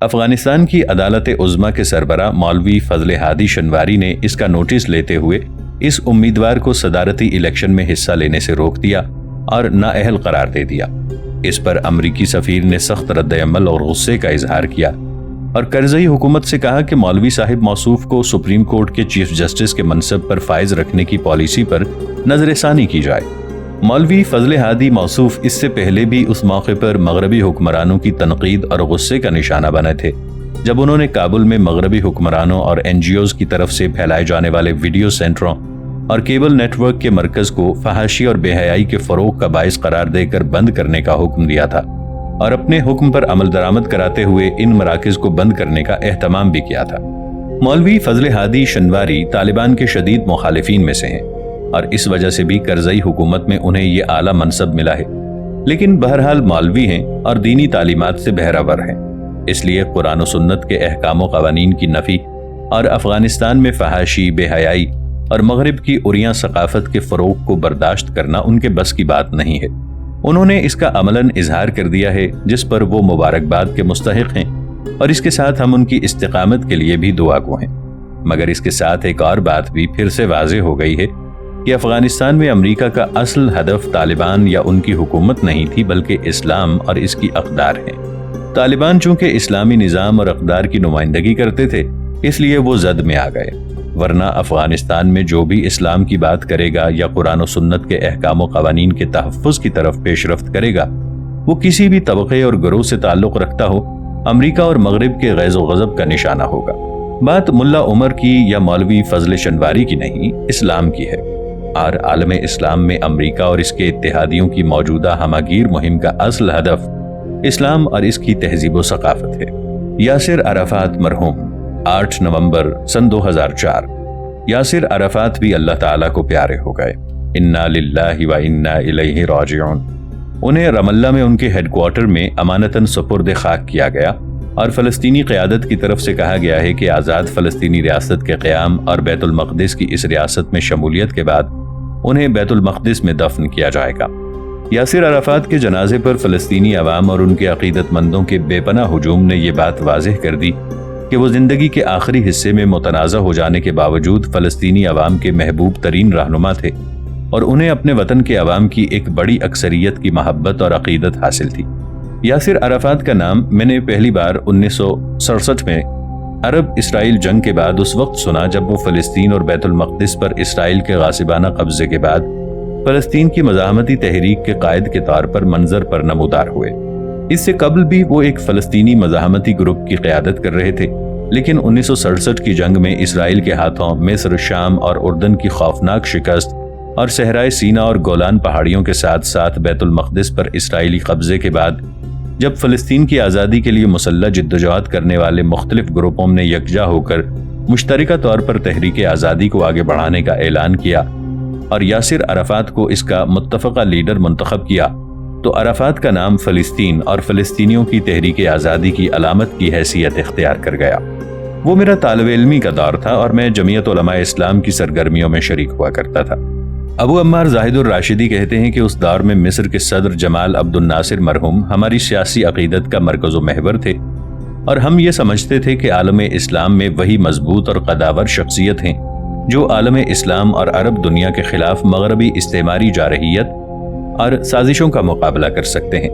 افغانستان کی عدالت عظمیٰ کے سربراہ مولوی فضل ہادی شنواری نے اس کا نوٹس لیتے ہوئے اس امیدوار کو صدارتی الیکشن میں حصہ لینے سے روک دیا اور نااہل قرار دے دیا۔ اس پر امریکی سفیر نے سخت رد عمل اور غصے کا اظہار کیا اور کرزئی حکومت سے کہا کہ مولوی صاحب موصوف کو سپریم کورٹ کے چیف جسٹس کے منصب پر فائز رکھنے کی پالیسی پر نظر ثانی کی جائے۔ مولوی فضل ہادی موصوف اس سے پہلے بھی اس موقع پر مغربی حکمرانوں کی تنقید اور غصے کا نشانہ بنے تھے جب انہوں نے کابل میں مغربی حکمرانوں اور این جی اوز کی طرف سے پھیلائے جانے والے ویڈیو سینٹروں اور کیبل نیٹ ورک کے مرکز کو فحاشی اور بے حیائی کے فروغ کا باعث قرار دے کر بند کرنے کا حکم دیا تھا اور اپنے حکم پر عمل درآمد کراتے ہوئے ان مراکز کو بند کرنے کا اہتمام بھی کیا تھا۔ مولوی فضل ہادی شنواری طالبان کے شدید مخالفین میں سے ہیں اور اس وجہ سے بھی کرزئی حکومت میں انہیں یہ اعلیٰ منصب ملا ہے، لیکن بہرحال مولوی ہیں اور دینی تعلیمات سے بہرہ ہیں، اس لیے قرآن و سنت کے احکام و قوانین کی نفی اور افغانستان میں فحاشی، بے حیائی اور مغرب کی عریاں ثقافت کے فروغ کو برداشت کرنا ان کے بس کی بات نہیں ہے۔ انہوں نے اس کا عملاً اظہار کر دیا ہے جس پر وہ مبارکباد کے مستحق ہیں اور اس کے ساتھ ہم ان کی استقامت کے لیے بھی دعا گو ہیں۔ مگر اس کے ساتھ ایک اور بات بھی پھر سے واضح ہو گئی ہے کہ افغانستان میں امریکہ کا اصل ہدف طالبان یا ان کی حکومت نہیں تھی بلکہ اسلام اور اس کی اقدار ہے۔ طالبان چونکہ اسلامی نظام اور اقدار کی نمائندگی کرتے تھے اس لیے وہ زد میں آ گئے، ورنہ افغانستان میں جو بھی اسلام کی بات کرے گا یا قرآن و سنت کے احکام و قوانین کے تحفظ کی طرف پیش رفت کرے گا وہ کسی بھی طبقے اور گروہ سے تعلق رکھتا ہو امریکہ اور مغرب کے غیظ و غضب کا نشانہ ہوگا۔ بات ملا عمر کی یا مولوی فضل شنواری کی نہیں، اسلام کی ہے، اور عالم اسلام میں امریکہ اور اس کے اتحادیوں کی موجودہ ہماگیر مہم کا اصل ہدف اسلام اور اس کی تہذیب و ثقافت ہے۔ یاسر عرفات مرحوم 8 نومبر سن 2004۔ یاسر عرفات بھی اللہ تعالیٰ کو پیارے ہو گئے، انا للہ و انا الیہ راجعون۔ انہیں رام اللہ میں ان کے ہیڈ کوارٹر میں امانتاً سپرد خاک کیا گیا اور فلسطینی قیادت کی طرف سے کہا گیا ہے کہ آزاد فلسطینی ریاست کے قیام اور بیت المقدس کی اس ریاست میں شمولیت کے بعد انہیں بیت المقدس میں دفن کیا جائے گا۔ یاسر عرفات کے جنازے پر فلسطینی عوام اور ان کے عقیدت مندوں کے بے پناہ ہجوم نے یہ بات واضح کر دی کہ وہ زندگی کے آخری حصے میں متنازع ہو جانے کے باوجود فلسطینی عوام کے محبوب ترین رہنما تھے اور انہیں اپنے وطن کے عوام کی ایک بڑی اکثریت کی محبت اور عقیدت حاصل تھی۔ یاسر عرفات کا نام میں نے پہلی بار 1967 میں عرب اسرائیل جنگ کے بعد اس وقت سنا جب وہ فلسطین اور بیت المقدس پر اسرائیل کے غاصبانہ قبضے کے بعد فلسطین کی مزاحمتی تحریک کے قائد کے طور پر منظر پر نمودار ہوئے۔ اس سے قبل بھی وہ ایک فلسطینی مزاحمتی گروپ کی قیادت کر رہے تھے، لیکن 1967 کی جنگ میں اسرائیل کے ہاتھوں مصر، شام اور اردن کی خوفناک شکست اور صحرائے سینا اور گولان پہاڑیوں کے ساتھ ساتھ بیت المقدس پر اسرائیلی قبضے کے بعد جب فلسطین کی آزادی کے لیے مسلح جدوجہد کرنے والے مختلف گروپوں نے یکجا ہو کر مشترکہ طور پر تحریک آزادی کو آگے بڑھانے کا اعلان کیا اور یاسر عرفات کو اس کا متفقہ لیڈر منتخب کیا تو عرفات کا نام فلسطین اور فلسطینیوں کی تحریک آزادی کی علامت کی حیثیت اختیار کر گیا۔ وہ میرا طالب علمی کا دور تھا اور میں جمعیت علماء اسلام کی سرگرمیوں میں شریک ہوا کرتا تھا۔ ابو عمار زاہد الراشدی کہتے ہیں کہ اس دور میں مصر کے صدر جمال عبد الناصر مرحوم ہماری سیاسی عقیدت کا مرکز و محور تھے اور ہم یہ سمجھتے تھے کہ عالم اسلام میں وہی مضبوط اور قداور شخصیت ہیں جو عالم اسلام اور عرب دنیا کے خلاف مغربی استعماری جارحیت اور سازشوں کا مقابلہ کر سکتے ہیں۔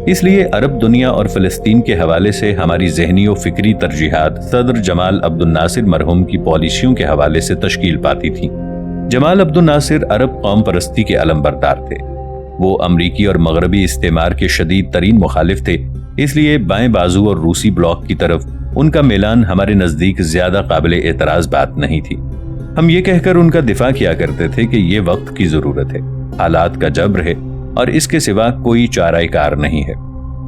اس لیے عرب دنیا اور فلسطین کے حوالے سے ہماری ذہنی و فکری ترجیحات صدر جمال عبد الناصر مرحوم کی پالیسیوں کے حوالے سے تشکیل پاتی تھیں۔ جمال عبد الناصر عرب قوم پرستی کے علم بردار تھے۔ وہ امریکی اور مغربی استعمار کے شدید ترین مخالف تھے، اس لیے بائیں بازو اور روسی بلاک کی طرف ان کا میلان ہمارے نزدیک زیادہ قابل اعتراض بات نہیں تھی۔ ہم یہ کہہ کر ان کا دفاع کیا کرتے تھے کہ یہ وقت کی ضرورت ہے، حالات کا جبر ہے اور اس کے سوا کوئی چارہ کار نہیں ہے۔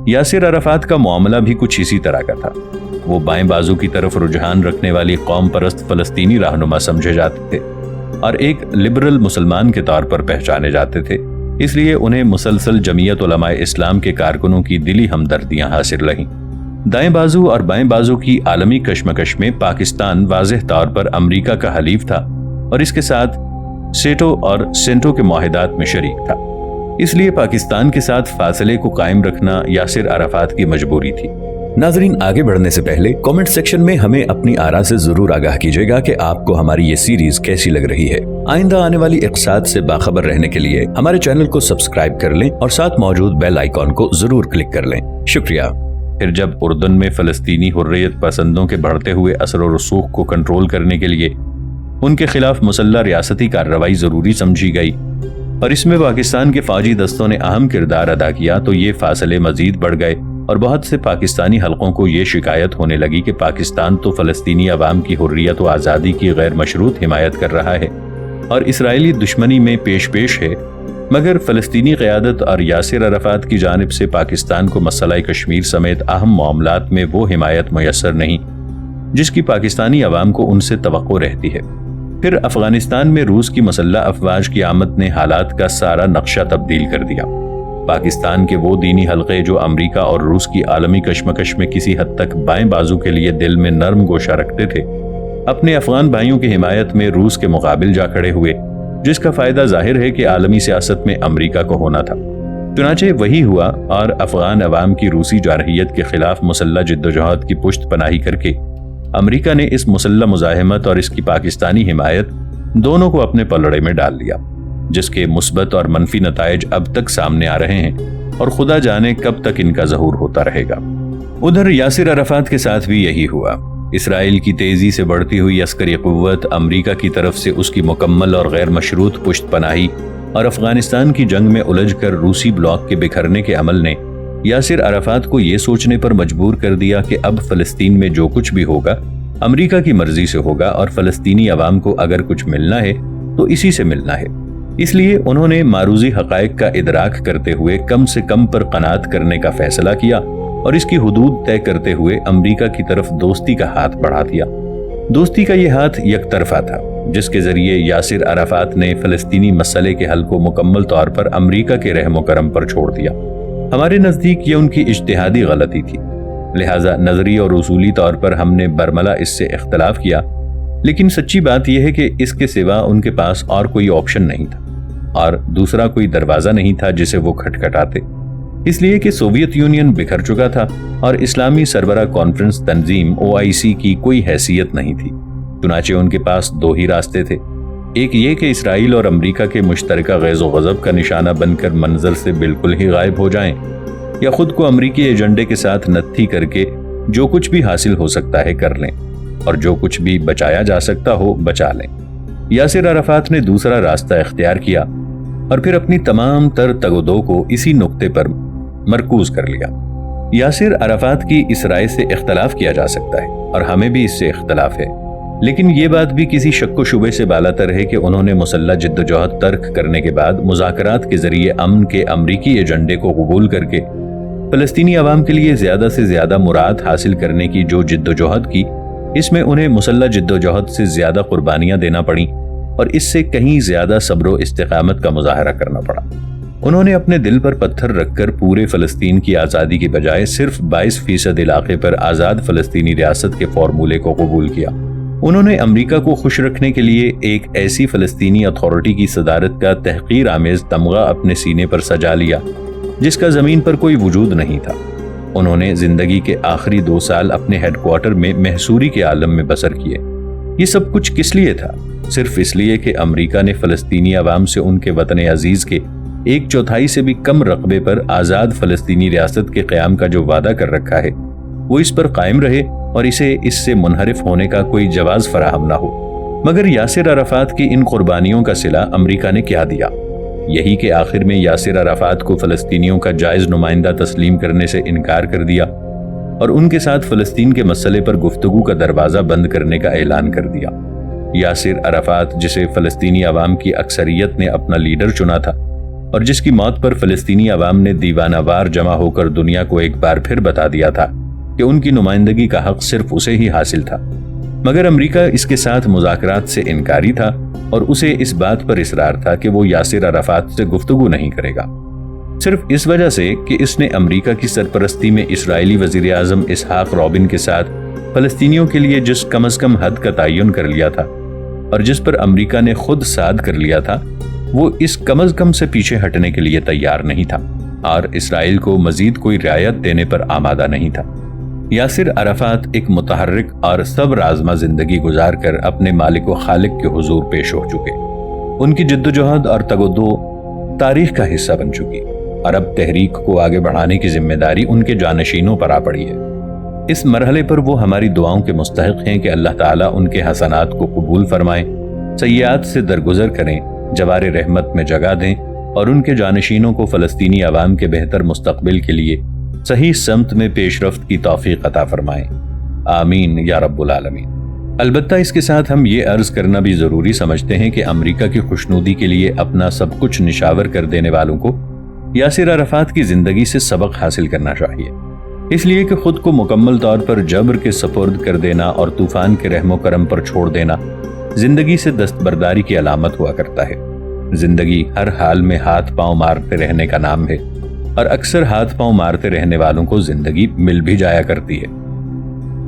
یاسر عرفات کا معاملہ بھی کچھ اسی طرح کا تھا۔ وہ بائیں بازو کی طرف رجحان رکھنے والی قوم پرست فلسطینی رہنما سمجھے جاتے تھے اور ایک لبرل مسلمان کے طور پر پہچانے جاتے تھے، اس لیے انہیں مسلسل جمعیت علماء اسلام کے کارکنوں کی دلی ہمدردیاں حاصل رہیں۔ دائیں بازو اور بائیں بازو کی عالمی کشمکش میں پاکستان واضح طور پر امریکہ کا حلیف تھا اور اس کے ساتھ سیٹو اور سینٹو کے معاہدات میں شریک تھا۔ اس لیے پاکستان کے ساتھ فاصلے کو قائم رکھنا یاسر عرفات کی مجبوری تھی۔ ناظرین، آگے بڑھنے سے پہلے کامنٹ سیکشن میں ہمیں اپنی آراء سے ضرور آگاہ کیجیے گا کہ آپ کو ہماری یہ سیریز کیسی لگ رہی ہے۔ آئندہ آنے والی اقساط سے باخبر رہنے کے لیے ہمارے چینل کو سبسکرائب کر لیں اور ساتھ موجود بیل آئیکن کو ضرور کلک کر لیں۔ شکریہ۔ پھر جب اردن میں فلسطینی حریت پسندوں کے بڑھتے ہوئے اثر و رسوخ کو کنٹرول کرنے کے لیے ان کے خلاف مسلح ریاستی کارروائی ضروری سمجھی گئی اور اس میں پاکستان کے فوجی دستوں نے اہم کردار ادا کیا، تو یہ فاصلے مزید بڑھ گئے اور بہت سے پاکستانی حلقوں کو یہ شکایت ہونے لگی کہ پاکستان تو فلسطینی عوام کی حریت و آزادی کی غیر مشروط حمایت کر رہا ہے اور اسرائیلی دشمنی میں پیش ہے، مگر فلسطینی قیادت اور یاسر عرفات کی جانب سے پاکستان کو مسئلہ کشمیر سمیت اہم معاملات میں وہ حمایت میسر نہیں جس کی پاکستانی عوام کو ان سے توقع رہتی ہے۔ پھر افغانستان میں روس کی مسلح افواج کی آمد نے حالات کا سارا نقشہ تبدیل کر دیا۔ پاکستان کے وہ دینی حلقے جو امریکہ اور روس کی عالمی کشمکش میں کسی حد تک بائیں بازو کے لیے دل میں نرم گوشہ رکھتے تھے، اپنے افغان بھائیوں کی حمایت میں روس کے مقابل جا کھڑے ہوئے، جس کا فائدہ ظاہر ہے کہ عالمی سیاست میں امریکہ کو ہونا تھا۔ چنانچہ وہی ہوا اور افغان عوام کی روسی جارحیت کے خلاف مسلح جدوجہد کی پشت پناہی کر کے امریکہ نے اس مسلح مزاحمت اور اس کی پاکستانی حمایت دونوں کو اپنے پلڑے میں ڈال لیا، جس کے مثبت اور منفی نتائج اب تک سامنے آ رہے ہیں اور خدا جانے کب تک ان کا ظہور ہوتا رہے گا۔ ادھر یاسر عرفات کے ساتھ بھی یہی ہوا۔ اسرائیل کی تیزی سے بڑھتی ہوئی عسکری قوت، امریکہ کی طرف سے اس کی مکمل اور غیر مشروط پشت پناہی اور افغانستان کی جنگ میں الجھ کر روسی بلاک کے بکھرنے کے عمل نے یاسر عرفات کو یہ سوچنے پر مجبور کر دیا کہ اب فلسطین میں جو کچھ بھی ہوگا امریکہ کی مرضی سے ہوگا اور فلسطینی عوام کو اگر کچھ ملنا ہے تو اسی سے ملنا ہے۔ اس لیے انہوں نے معروضی حقائق کا ادراک کرتے ہوئے کم سے کم پر قناعت کرنے کا فیصلہ کیا اور اس کی حدود طے کرتے ہوئے امریکہ کی طرف دوستی کا ہاتھ بڑھا دیا۔ دوستی کا یہ ہاتھ یک طرفہ تھا، جس کے ذریعے یاسر عرفات نے فلسطینی مسئلے کے حل کو مکمل طور پر امریکہ کے رحم و کرم پر چھوڑ دیا۔ ہمارے نزدیک یہ ان کی اجتہادی غلطی تھی، لہٰذا نظری اور اصولی طور پر ہم نے برملا اس سے اختلاف کیا، لیکن سچی بات یہ ہے کہ اس کے سوا ان کے پاس اور کوئی آپشن نہیں تھا اور دوسرا کوئی دروازہ نہیں تھا جسے وہ کھٹکھٹاتے، اس لیے کہ سوویت یونین بکھر چکا تھا اور اسلامی سربراہ کانفرنس تنظیم OIC کی کوئی حیثیت نہیں تھی۔ چنانچہ ان کے پاس دو ہی راستے تھے، ایک یہ کہ اسرائیل اور امریکہ کے مشترکہ غیظ و غضب کا نشانہ بن کر منظر سے بالکل ہی غائب ہو جائیں، یا خود کو امریکی ایجنڈے کے ساتھ نتھی کر کے جو کچھ بھی حاصل ہو سکتا ہے کر لیں اور جو کچھ بھی بچایا جا سکتا ہو بچا لیں۔ یاسر عرفات نے دوسرا راستہ اختیار کیا اور پھر اپنی تمام تر تگ و دو کو اسی نقطے پر مرکوز کر لیا۔ یاسر عرفات کی اس رائے سے اختلاف کیا جا سکتا ہے اور ہمیں بھی اس سے اختلاف ہے، لیکن یہ بات بھی کسی شک و شبے سے بالاتر ہے کہ انہوں نے مسلح جدوجہد ترک کرنے کے بعد مذاکرات کے ذریعے امن کے امریکی ایجنڈے کو قبول کر کے فلسطینی عوام کے لیے زیادہ سے زیادہ مراد حاصل کرنے کی جو جدوجہد کی، اس میں انہیں مسلح جدوجہد سے زیادہ قربانیاں دینا پڑیں اور اس سے کہیں زیادہ صبر و استقامت کا مظاہرہ کرنا پڑا۔ انہوں نے اپنے دل پر پتھر رکھ کر پورے فلسطین کی آزادی کے بجائے صرف 22% علاقے پر آزاد فلسطینی ریاست کے فارمولے کو قبول کیا۔ انہوں نے امریکہ کو خوش رکھنے کے لیے ایک ایسی فلسطینی اتھارٹی کی صدارت کا تحقیر آمیز تمغہ اپنے سینے پر سجا لیا جس کا زمین پر کوئی وجود نہیں تھا۔ انہوں نے زندگی کے آخری 2 سال اپنے ہیڈ کوارٹر میں محصوری کے عالم میں بسر کیے۔ یہ سب کچھ کس لیے تھا؟ صرف اس لیے کہ امریکہ نے فلسطینی عوام سے ان کے وطن عزیز کے 1/4 سے بھی کم رقبے پر آزاد فلسطینی ریاست کے قیام کا جو وعدہ کر رکھا ہے وہ اس پر قائم رہے اور اسے اس سے منحرف ہونے کا کوئی جواز فراہم نہ ہو۔ مگر یاسر عرفات کی ان قربانیوں کا صلہ امریکہ نے کیا دیا؟ یہی کہ آخر میں یاسر عرفات کو فلسطینیوں کا جائز نمائندہ تسلیم کرنے سے انکار کر دیا اور ان کے ساتھ فلسطین کے مسئلے پر گفتگو کا دروازہ بند کرنے کا اعلان کر دیا۔ یاسر عرفات، جسے فلسطینی عوام کی اکثریت نے اپنا لیڈر چنا تھا اور جس کی موت پر فلسطینی عوام نے دیوانہ وار جمع ہو کر دنیا کو ایک بار پھر بتا دیا تھا کہ ان کی نمائندگی کا حق صرف اسے ہی حاصل تھا، مگر امریکہ اس کے ساتھ مذاکرات سے انکاری تھا اور اسے اس بات پر اصرار تھا کہ وہ یاسر عرفات سے گفتگو نہیں کرے گا، صرف اس وجہ سے کہ اس نے امریکہ کی سرپرستی میں اسرائیلی وزیر اعظم اسحاق رابن کے ساتھ فلسطینیوں کے لیے جس کم از کم حد کا تعین کر لیا تھا اور جس پر امریکہ نے خود صاد کر لیا تھا، وہ اس کم از کم سے پیچھے ہٹنے کے لیے تیار نہیں تھا اور اسرائیل کو مزید کوئی رعایت دینے پر آمادہ نہیں تھا۔ یاسر عرفات ایک متحرک اور صبر آزما زندگی گزار کر اپنے مالک و خالق کے حضور پیش ہو چکے۔ ان کی جدوجہد اور تگ و دو تاریخ کا حصہ بن چکی، عرب تحریک کو آگے بڑھانے کی ذمہ داری ان کے جانشینوں پر آ پڑی ہے۔ اس مرحلے پر وہ ہماری دعاؤں کے مستحق ہیں کہ اللہ تعالیٰ ان کے حسنات کو قبول فرمائیں، سیئات سے درگزر کریں، جوار رحمت میں جگہ دیں اور ان کے جانشینوں کو فلسطینی عوام کے بہتر مستقبل کے لیے صحیح سمت میں پیش رفت کی توفیق عطا فرمائیں، آمین یا رب العالمین۔ البتہ اس کے ساتھ ہم یہ عرض کرنا بھی ضروری سمجھتے ہیں کہ امریکہ کی خوشنودی کے لیے اپنا سب کچھ نشاور کر دینے والوں کو یاسر عرفات کی زندگی سے سبق حاصل کرنا چاہیے، اس لیے کہ خود کو مکمل طور پر جبر کے سپرد کر دینا اور طوفان کے رحم و کرم پر چھوڑ دینا زندگی سے دستبرداری کی علامت ہوا کرتا ہے۔ زندگی ہر حال میں ہاتھ پاؤں مارتے رہنے کا نام ہے، اور اکثر ہاتھ پاؤں مارتے رہنے والوں کو زندگی مل بھی جایا کرتی ہے۔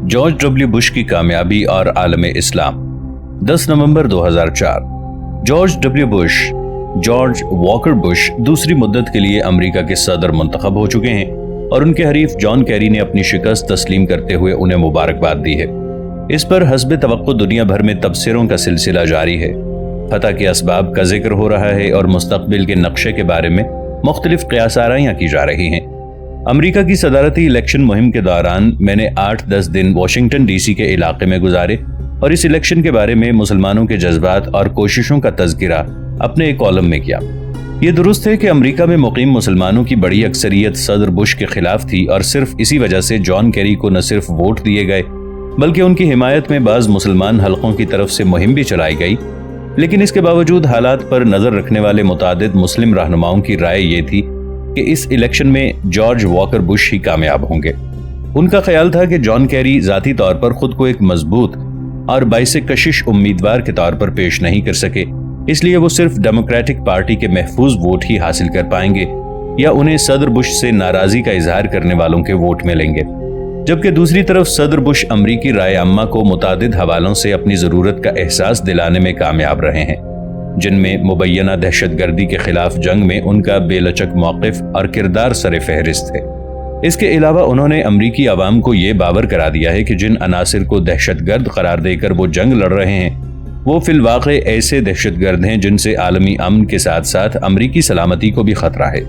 جارج ڈبلیو بش کی کامیابی اور عالم اسلام۔ 10 نومبر 2004 George W Bush, George Walker Bush دوسری مدت کے لیے امریکہ کے صدر منتخب ہو چکے ہیں، اور ان کے حریف جان کیری نے اپنی شکست تسلیم کرتے ہوئے انہیں مبارکباد دی ہے۔ اس پر حسب توقع دنیا بھر میں تبصروں کا سلسلہ جاری ہے، فتح کے اسباب کا ذکر ہو رہا ہے اور مستقبل کے نقشے کے بارے میں مختلف قیاس آرائیاں کی جا رہی ہیں۔ امریکہ کی صدارتی الیکشن مہم کے دوران میں نے 8-10 دن واشنگٹن ڈی سی کے علاقے میں گزارے اور اس الیکشن کے بارے میں مسلمانوں کے جذبات اور کوششوں کا تذکرہ اپنے ایک کالم میں کیا۔ یہ درست ہے کہ امریکہ میں مقیم مسلمانوں کی بڑی اکثریت صدر بش کے خلاف تھی، اور صرف اسی وجہ سے جان کیری کو نہ صرف ووٹ دیے گئے بلکہ ان کی حمایت میں بعض مسلمان حلقوں کی طرف سے مہم بھی چلائی گئی۔ لیکن اس کے باوجود حالات پر نظر رکھنے والے متعدد مسلم رہنماؤں کی رائے یہ تھی کہ اس الیکشن میں جارج واکر بش ہی کامیاب ہوں گے۔ ان کا خیال تھا کہ جان کیری ذاتی طور پر خود کو ایک مضبوط اور باعث کشش امیدوار کے طور پر پیش نہیں کر سکے، اس لیے وہ صرف ڈیموکریٹک پارٹی کے محفوظ ووٹ ہی حاصل کر پائیں گے یا انہیں صدر بش سے ناراضی کا اظہار کرنے والوں کے ووٹ ملیں گے، جبکہ دوسری طرف صدر بش امریکی رائے عامہ کو متعدد حوالوں سے اپنی ضرورت کا احساس دلانے میں کامیاب رہے ہیں، جن میں مبینہ دہشت گردی کے خلاف جنگ میں ان کا بے لچک موقف اور کردار سر فہرست ہے۔ اس کے علاوہ انہوں نے امریکی عوام کو یہ باور کرا دیا ہے کہ جن عناصر کو دہشت گرد قرار دے کر وہ جنگ لڑ رہے ہیں وہ فی الواقع ایسے دہشت گرد ہیں جن سے عالمی امن کے ساتھ ساتھ امریکی سلامتی کو بھی خطرہ ہے۔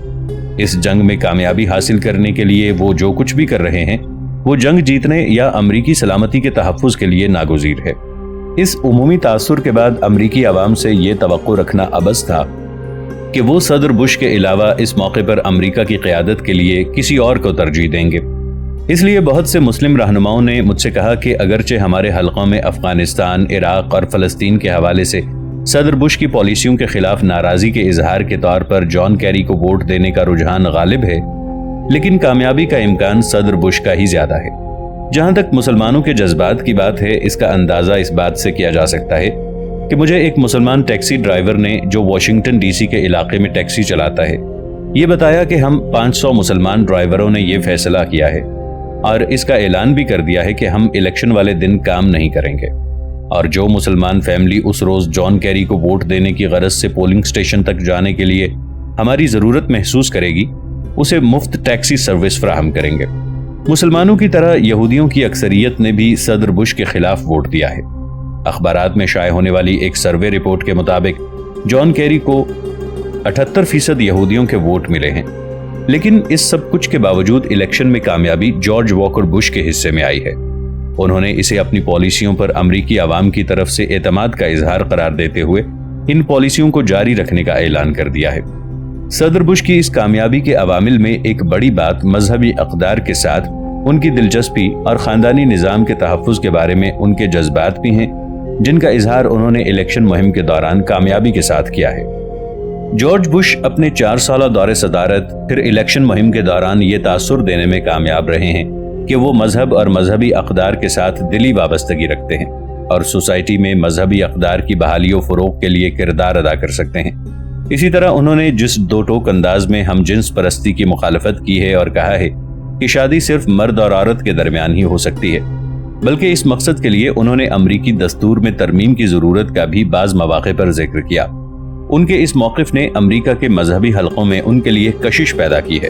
اس جنگ میں کامیابی حاصل کرنے کے لیے وہ جو کچھ بھی کر رہے ہیں وہ جنگ جیتنے یا امریکی سلامتی کے تحفظ کے لیے ناگزیر ہے۔ اس عمومی تاثر کے بعد امریکی عوام سے یہ توقع رکھنا عبث تھا کہ وہ صدر بش کے علاوہ اس موقع پر امریکہ کی قیادت کے لیے کسی اور کو ترجیح دیں گے۔ اس لیے بہت سے مسلم رہنماؤں نے مجھ سے کہا کہ اگرچہ ہمارے حلقوں میں افغانستان، عراق اور فلسطین کے حوالے سے صدر بش کی پالیسیوں کے خلاف ناراضی کے اظہار کے طور پر جان کیری کو ووٹ دینے کا رجحان غالب ہے، لیکن کامیابی کا امکان صدر بش کا ہی زیادہ ہے۔ جہاں تک مسلمانوں کے جذبات کی بات ہے، اس کا اندازہ اس بات سے کیا جا سکتا ہے کہ مجھے ایک مسلمان ٹیکسی ڈرائیور نے جو واشنگٹن ڈی سی کے علاقے میں ٹیکسی چلاتا ہے یہ بتایا کہ ہم 500 مسلمان ڈرائیوروں نے یہ فیصلہ کیا ہے اور اس کا اعلان بھی کر دیا ہے کہ ہم الیکشن والے دن کام نہیں کریں گے، اور جو مسلمان فیملی اس روز جان کیری کو ووٹ دینے کی غرض سے پولنگ سٹیشن تک جانے کے لیے ہماری ضرورت محسوس کرے گی اسے مفت ٹیکسی سروس فراہم کریں گے۔ مسلمانوں کی طرح یہودیوں کی اکثریت نے بھی صدر بش کے خلاف ووٹ دیا ہے۔ اخبارات میں شائع ہونے والی ایک سروے رپورٹ کے مطابق جان کیری کو 78% یہودیوں کے ووٹ ملے ہیں، لیکن اس سب کچھ کے باوجود الیکشن میں کامیابی جارج واکر بش کے حصے میں آئی ہے۔ انہوں نے اسے اپنی پالیسیوں پر امریکی عوام کی طرف سے اعتماد کا اظہار قرار دیتے ہوئے ان پالیسیوں کو جاری رکھنے کا اعلان کر دیا ہے۔ صدر بش کی اس کامیابی کے عوامل میں ایک بڑی بات مذہبی اقدار کے ساتھ ان کی دلچسپی اور خاندانی نظام کے تحفظ کے بارے میں ان کے جذبات بھی ہیں، جن کا اظہار انہوں نے الیکشن مہم کے دوران کامیابی کے ساتھ کیا ہے۔ جارج بش اپنے 4 سالہ دور صدارت پھر الیکشن مہم کے دوران یہ تاثر دینے میں کامیاب رہے ہیں کہ وہ مذہب اور مذہبی اقدار کے ساتھ دلی وابستگی رکھتے ہیں اور سوسائٹی میں مذہبی اقدار کی بحالی و فروغ کے لیے کردار ادا کر سکتے ہیں۔ اسی طرح انہوں نے جس دو ٹوک انداز میں ہم جنس پرستی کی مخالفت کی ہے اور کہا ہے کہ شادی صرف مرد اور عورت کے درمیان ہی ہو سکتی ہے، بلکہ اس مقصد کے لیے انہوں نے امریکی دستور میں ترمیم کی ضرورت کا بھی بعض مواقع پر ذکر کیا۔ ان کے اس موقف نے امریکہ کے مذہبی حلقوں میں ان کے لیے کشش پیدا کی ہے۔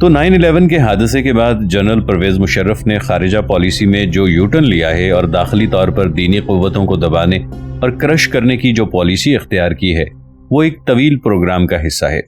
تو 9/11 کے حادثے کے بعد جنرل پرویز مشرف نے خارجہ پالیسی میں جو یوٹرن لیا ہے اور داخلی طور پر دینی قوتوں کو دبانے اور کرش کرنے کی جو پالیسی اختیار کی ہے وہ ایک طویل پروگرام کا حصہ ہے۔